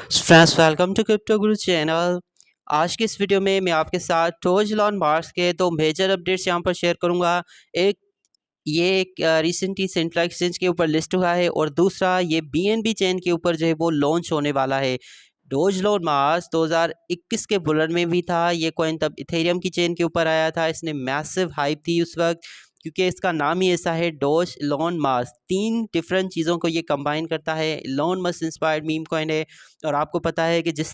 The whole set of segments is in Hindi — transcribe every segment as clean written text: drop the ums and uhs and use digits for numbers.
Friends, welcome to crypto Guru channel. आज के इस वीडियो में मैं आपके साथ डोज लॉन मार्क्स के दो मेजर अपडेट्स यहाँ पर शेयर करूँगा। एक ये एक रिसेंटली सेंट्रल एक्सचेंज के ऊपर लिस्ट हुआ है और दूसरा ये बीएनबी चेन के ऊपर जो है वो लॉन्च होने वाला है। डोज लॉन मार्क्स 2021 के बुलन में भी था। ये कॉइन तब इथेरियम की चेन के ऊपर आया था। इसने मैसिव हाइप थी उस वक्त, क्योंकि इसका नाम ही ऐसा है, डोज लॉन मार्क्स। तीन डिफरेंट चीज़ों को ये कंबाइन करता है। Elon Musk inspired meme coin है और आपको पता है कि जिस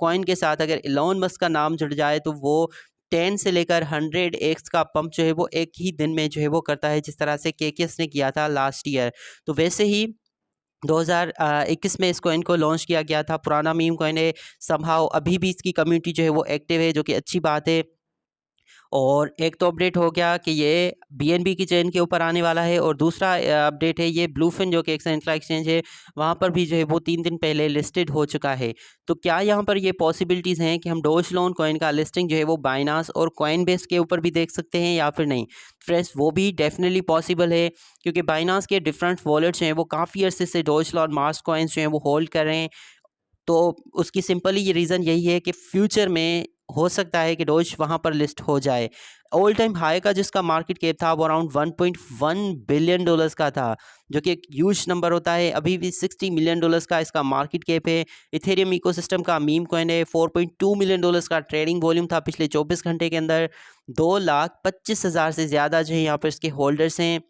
कॉइन के साथ अगर इलॉन मस्क का नाम जुड़ जाए तो वो 10 से लेकर 100x का पंप जो है वो एक ही दिन में जो है वो करता है, जिस तरह से केकेएस ने किया था लास्ट ईयर। तो वैसे ही 2021 में इस कॉइन को लॉन्च किया गया था। पुराना मीम कॉइन है, समहाउ अभी भी इसकी कम्युनिटी जो है वो एक्टिव है, जो कि अच्छी बात है। और एक तो अपडेट हो गया कि ये बीएनबी की चेन के ऊपर आने वाला है और दूसरा अपडेट है ये ब्लूफिन, जो कि एक सेंट्रल एक्सचेंज है, वहाँ पर भी जो है वो 3 दिन पहले लिस्टेड हो चुका है। तो क्या यहाँ पर ये पॉसिबिलिटीज़ हैं कि हम डोज लोन कॉइन का लिस्टिंग जो है वो बाइनांस और कॉइनबेस के ऊपर भी देख सकते हैं या फिर नहीं? फ्रेंड्स, वो भी डेफिनेटली पॉसिबल है, क्योंकि बाइनांस के डिफरेंट वॉलेट्स हैं वो काफ़ी अर्से से डोज लॉन मार्स कॉइन्स जो हैं वो होल्ड कर रहे हैं। तो उसकी सिंपली ये रीज़न यही है कि फ्यूचर में हो सकता है कि डोज वहाँ पर लिस्ट हो जाए। ऑल टाइम हाई का जिसका मार्केट कैप था वो अराउंड 1.1 बिलियन डॉलर्स का था, जो कि एक ह्यूज नंबर होता है। अभी भी 60 मिलियन डॉलर्स का इसका मार्केट कैप है। इथेरियम इकोसिस्टम का मीम कॉइन है। 4.2 मिलियन डॉलर्स का ट्रेडिंग वॉल्यूम था पिछले 24 घंटे के अंदर। 2,25,000 से ज़्यादा जो है यहाँ पर इसके होल्डर्स हैं।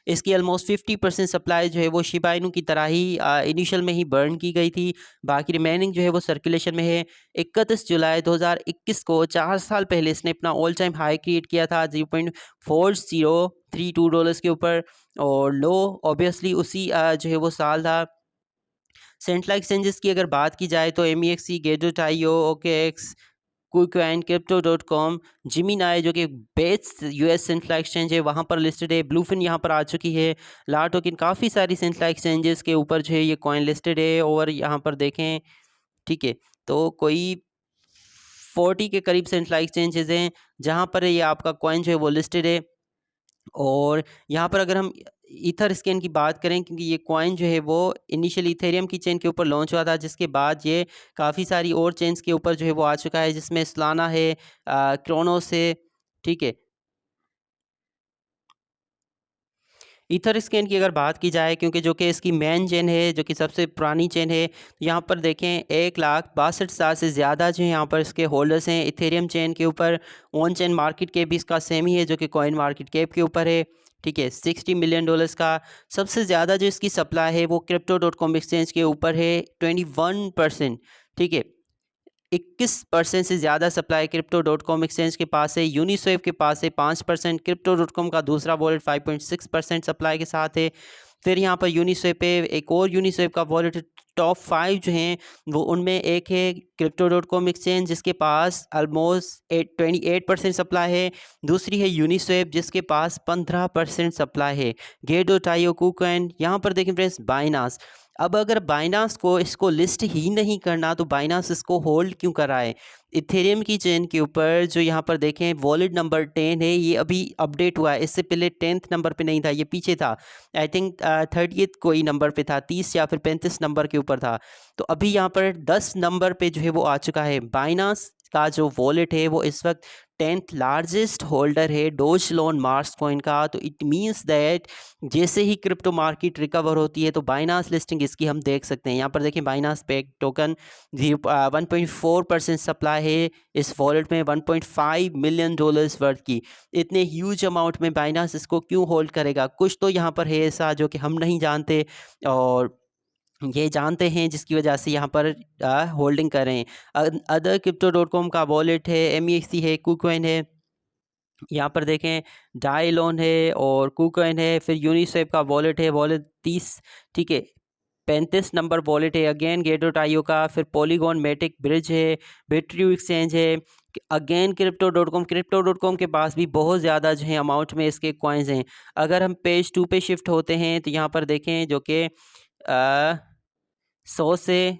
इसकी ऑलमोस्ट 50% सप्लाई जो है वो शिबा इनू की तरह ही इनिशियल में ही बर्न की गई थी। बाकी रिमेनिंग जो है वो सर्कुलेशन में है। 31 जुलाई 2021 को 4 साल पहले इसने अपना ऑल टाइम हाई क्रिएट किया था 0.4032 डॉलर्स के ऊपर, और लो ऑब्वियसली उसी जो है वो साल था। सेंट्रल एक्सचेंजेस की अगर बात की जाए तो MEXC, गेटो.io, OKX, कुकॉइन, crypto.com, जिमिनाई जो कि बेस्ट यूएस सेंट्रल एक्सचेंज है वहाँ पर लिस्टेड है। ब्लूफिन यहाँ पर आ चुकी है। ला टोकन, काफ़ी सारी सेंट्रल एक्सचेंजेस के ऊपर जो है ये कॉइन लिस्टेड है। और यहाँ पर देखें, ठीक है, तो कोई 40 के करीब सेंट्रल एक्सचेंजेस हैं जहाँ पर ये आपका कॉइन जो है वो लिस्टेड है। और यहाँ पर अगर हम ईथर स्कैन की बात करें, क्योंकि ये कॉइन जो है वो इनिशियली इथेरियम की चेन के ऊपर लॉन्च हुआ था, जिसके बाद ये काफ़ी सारी और चेन्स के ऊपर जो है वो आ चुका है, जिसमें सलाना है, क्रोनोस है, ठीक है। ईथर स्कैन की अगर बात की जाए, क्योंकि जो कि इसकी मेन चेन है, जो कि सबसे पुरानी चेन है, तो यहाँ पर देखें 1,62,000 से ज़्यादा जो है यहाँ पर इसके होल्डर्स हैं इथेरियम चेन के ऊपर। ऑन चेन मार्केट कैप भी इसका सेम ही है, जो कि कॉइन मार्केट कैप के ऊपर है, ठीक है, 60 मिलियन डॉलर्स का। सबसे ज़्यादा जो इसकी सप्लाई है वो crypto.com एक्सचेंज के ऊपर है, 21%, ठीक है। 21% से ज़्यादा सप्लाई crypto.com एक्सचेंज के पास है। यूनिस्वैप के पास है 5%। crypto.com का दूसरा वॉलेट 5.6% सप्लाई के साथ है। फिर यहाँ पर यूनिस्वैप पे एक और यूनिस्वैप का वॉलेट, टॉप 5 जो हैं वो, उनमें एक है crypto.com एक्सचेंज जिसके पास ऑलमोस्ट 28% सप्लाई है। दूसरी है यूनिस्वैप जिसके पास 15% सप्लाई है। गेट.io, कुकॉइन। यहाँ पर देखें फ्रेंड्स, बाइनांस। अब अगर बाइनांस को इसको लिस्ट ही नहीं करना तो बाइनांस इसको होल्ड क्यों कराए? इथेरियम की चेन के ऊपर जो यहाँ पर देखें वॉलेट नंबर 10 है, ये अभी अपडेट हुआ है। इससे पहले 10th नंबर पे नहीं था, ये पीछे था। आई थिंक 30th कोई नंबर पे था, 30 या फिर 35 नंबर के ऊपर था। तो अभी यहाँ पर 10 नंबर पे जो है वो आ चुका है। बाइनांस का जो वॉलेट है वो इस वक्त 10th लार्जेस्ट होल्डर है डोज लोन मार्स कॉइन का। तो इट मीन्स दैट जैसे ही क्रिप्टो मार्केट रिकवर होती है तो बाइनांस लिस्टिंग इसकी हम देख सकते हैं। यहाँ पर देखें, बाइनांस पे एक टोकन 1.4% सप्लाई है इस वॉलेट में, 1.5 मिलियन डॉलर्स वर्थ की। इतने ह्यूज अमाउंट में बाइनांस इसको क्यों होल्ड करेगा? कुछ तो यहाँ पर है ऐसा जो कि हम नहीं जानते और ये जानते हैं, जिसकी वजह से यहाँ पर होल्डिंग कर रहे हैं। अदर crypto.com का वॉलेट है, MEXC है, कुकॉइन है। यहाँ पर देखें, डायलोन है और कुकॉइन है। फिर यूनिस्वैप का वॉलेट है, वॉलेट 30, ठीक है, 35 नंबर वॉलेट है। अगेन गेटो.io का। फिर पॉलीगॉन, मैटिक, ब्रिज है, बिट्रियो एक्सचेंज है। अगेन क्रिप्टो.com के पास भी बहुत ज़्यादा जो है अमाउंट में इसके कॉइन्स हैं। अगर हम पेज 2 पे शिफ्ट होते हैं तो यहाँ पर देखें, जो कि 100 से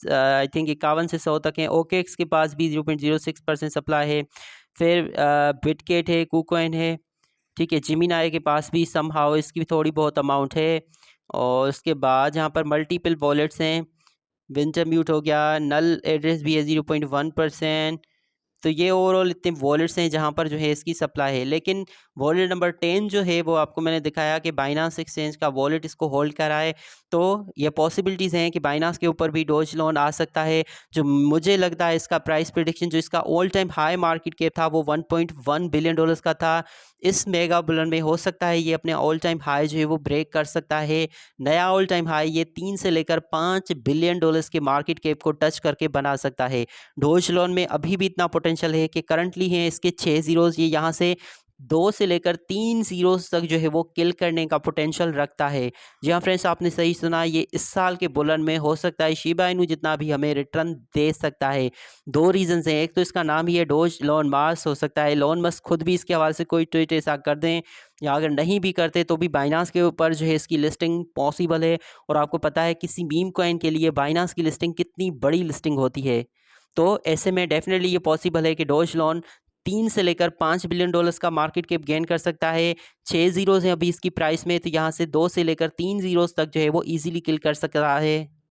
आई थिंक 51 से 100 तक है। OKX के पास भी 0.06% सप्लाई है। फिर बिटकेट है, कुकॉइन है, ठीक है। जिमिनाई के पास भी समहाउ इसकी भी थोड़ी बहुत अमाउंट है। और उसके बाद यहाँ पर मल्टीपल वॉलेट्स हैं। विंटर म्यूट हो गया, नल एड्रेस भी है 0.1%। तो ये ओवरऑल इतने वॉलेट्स हैं जहाँ पर जो है इसकी सप्लाई है। लेकिन वॉलेट नंबर 10 जो है वो आपको मैंने दिखाया कि बाइनांस एक्सचेंज का वॉलेट इसको होल्ड करा है। तो ये पॉसिबिलिटीज़ हैं कि बाइनांस के ऊपर भी डोज लोन आ सकता है। जो मुझे लगता है इसका प्राइस प्रेडिक्शन जो इसका all time high market cap था वो 1.1 बिलियन डॉलर्स का था। इस मेगा बुलन में हो सकता है ये अपने ऑल टाइम हाई जो है वो ब्रेक कर सकता है। नया ऑल टाइम हाई ये 3 से लेकर 5 बिलियन डॉलर्स के मार्केट कैप को टच करके बना सकता है। डोज लोन में अभी भी इतना पोटेंशियल है कि करंटली हैं इसके 6 ज़ीरोज़, ये यहाँ से 2 से लेकर 3 ज़ीरोज़ तक जो है वो किल करने का पोटेंशियल रखता है। जी हाँ फ्रेंड्स, आपने सही सुना, ये इस साल के बुलन में हो सकता है शिबा इनू जितना भी हमें रिटर्न दे सकता है। 2 रीज़न्स हैं, एक तो इसका नाम ही है डोज लोन मार्स, हो सकता है एलोन मस्क खुद भी इसके हवाले से कोई ट्वीट ऐसा कर दें, या अगर नहीं भी करते तो भी बाइनांस के ऊपर जो है इसकी लिस्टिंग पॉसिबल है। और आपको पता है किसी मीम कॉइन के लिए बाइनांस की लिस्टिंग कितनी बड़ी लिस्टिंग होती है। तो ऐसे में डेफिनेटली ये पॉसिबल है कि डोज लोन 3 से लेकर 5 बिलियन डॉलर्स का मार्केट कैप गेन कर सकता है। 6 ज़ीरोज़ हैं अभी इसकी प्राइस में, तो यहाँ से 2 से लेकर 3 ज़ीरोज़ तक जो है वो ईज़िली किल कर सकता है।